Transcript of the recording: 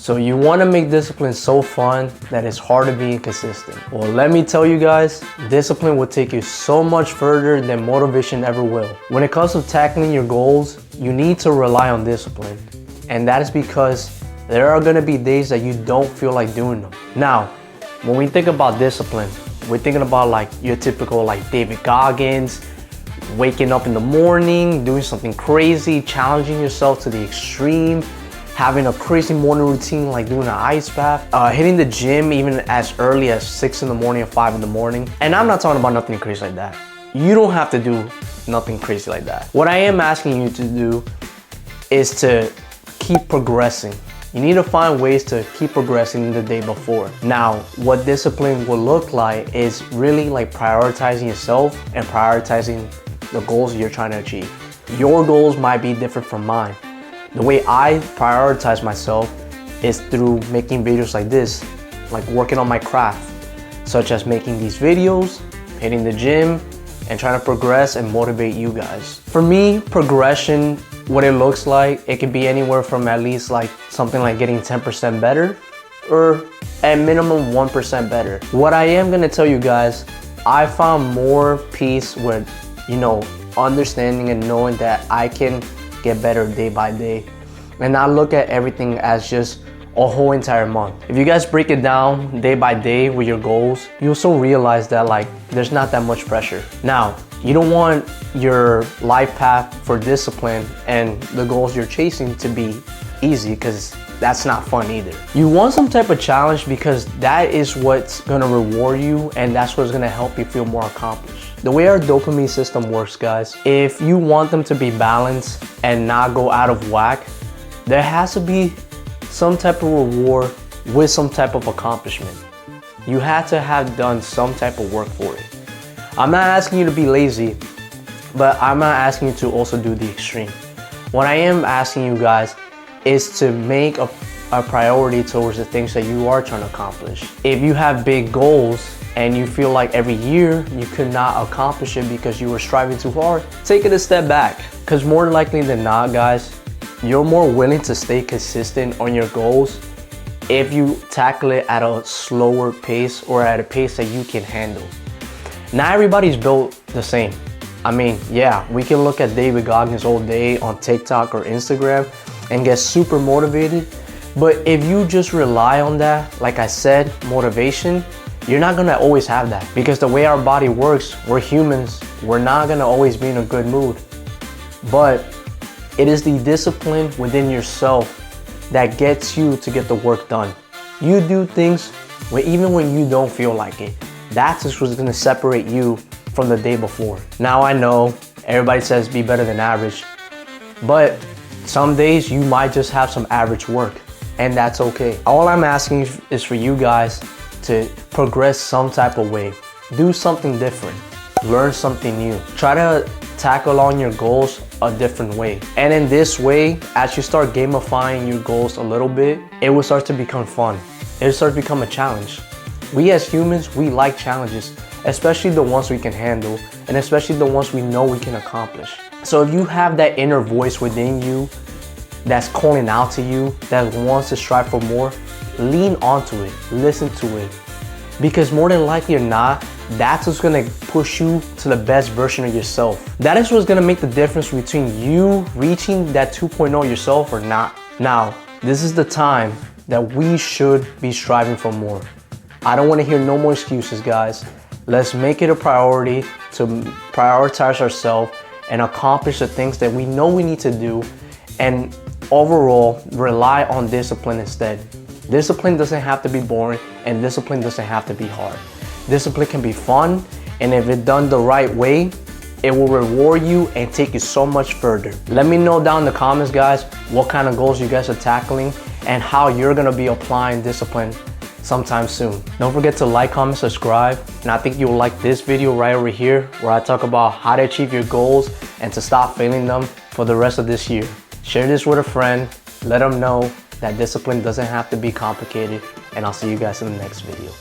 So you want to make discipline so fun that it's hard to be inconsistent. Well, let me tell you guys, discipline will take you so much further than motivation ever will. When it comes to tackling your goals, you need to rely on discipline. And that is because there are going to be days that you don't feel like doing them. Now, when we think about discipline, we're thinking about like your typical like David Goggins, waking up in the morning, doing something crazy, challenging yourself to the extreme, having a crazy morning routine like doing an ice bath, hitting the gym even as early as 6 in the morning or 5 in the morning. And I'm not talking about nothing crazy like that. You don't have to do nothing crazy like that. What I am asking you to do is to keep progressing. You need to find ways to keep progressing the day before. Now, what discipline will look like is really like prioritizing yourself and prioritizing the goals you're trying to achieve. Your goals might be different from mine. The way I prioritize myself is through making videos like this, like working on my craft, such as making these videos, hitting the gym, and trying to progress and motivate you guys. For me, progression, what it looks like, it can be anywhere from at least like something like getting 10% better or at minimum 1% better. What I am gonna tell you guys, I found more peace with, understanding and knowing that I can get better day by day and not look at everything as just a whole entire month. If you guys break it down day by day with your goals, you also realize that like there's not that much pressure. Now, you don't want your life path for discipline and the goals you're chasing to be easy, because that's not fun either. You want some type of challenge because that is what's gonna reward you and that's what's gonna help you feel more accomplished. The way our dopamine system works, guys, if you want them to be balanced and not go out of whack, there has to be some type of reward with some type of accomplishment. You had to have done some type of work for it. I'm not asking you to be lazy, but I'm not asking you to also do the extreme. What I am asking you guys is to make a priority towards the things that you are trying to accomplish. If you have big goals and you feel like every year you could not accomplish it because you were striving too hard, take it a step back. Because more likely than not, guys, you're more willing to stay consistent on your goals if you tackle it at a slower pace or at a pace that you can handle. Not everybody's built the same. I mean, yeah, we can look at David Goggins all day on TikTok or Instagram and get super motivated. But if you just rely on that, like I said, motivation, you're not gonna always have that. Because the way our body works, we're humans, we're not gonna always be in a good mood. But it is the discipline within yourself that gets you to get the work done. You do things even when you don't feel like it. That's just what's gonna separate you from the day before. Now I know everybody says be better than average, but some days you might just have some average work, and that's okay. All I'm asking is for you guys to progress some type of way. Do something different. Learn something new. Try to tackle on your goals a different way. And in this way, as you start gamifying your goals a little bit, it will start to become fun. It will start to become a challenge. We as humans, we like challenges, especially the ones we can handle, and especially the ones we know we can accomplish. So if you have that inner voice within you that's calling out to you, that wants to strive for more, lean onto it, listen to it. Because more than likely or not, that's what's gonna push you to the best version of yourself. That is what's gonna make the difference between you reaching that 2.0 yourself or not. Now, this is the time that we should be striving for more. I don't wanna hear no more excuses, guys. Let's make it a priority to prioritize ourselves and accomplish the things that we know we need to do, and overall rely on discipline instead. Discipline doesn't have to be boring, and discipline doesn't have to be hard. Discipline can be fun, and if it's done the right way, it will reward you and take you so much further. Let me know down in the comments, guys, what kind of goals you guys are tackling and how you're gonna be applying discipline sometime soon. Don't forget to like, comment, subscribe, and I think you'll like this video right over here where I talk about how to achieve your goals and to stop failing them for the rest of this year. Share this with a friend, let them know that discipline doesn't have to be complicated, and I'll see you guys in the next video.